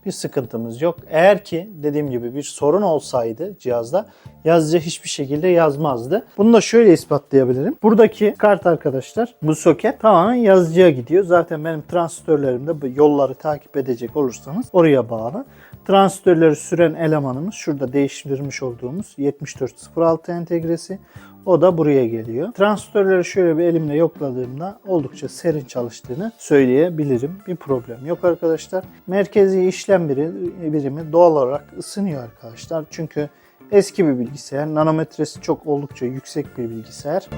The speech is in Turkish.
bir sıkıntımız yok. Eğer ki dediğim gibi bir sorun olsaydı cihazda yazıcı hiçbir şekilde yazmazdı. Bunu da şöyle ispatlayabilirim. Buradaki kart arkadaşlar, bu soket tamamen yazıcıya gidiyor. Zaten benim transistörlerim de bu yolları takip edecek olursanız oraya bağlı. Transistörleri süren elemanımız şurada değiştirmiş olduğumuz 7406 entegresi. O da buraya geliyor. Transistörleri şöyle bir elimle yokladığımda oldukça serin çalıştığını söyleyebilirim. Bir problem yok arkadaşlar. Merkezi işlem birimi doğal olarak ısınıyor arkadaşlar. Çünkü eski bir bilgisayar. Nanometresi çok oldukça yüksek bir bilgisayar.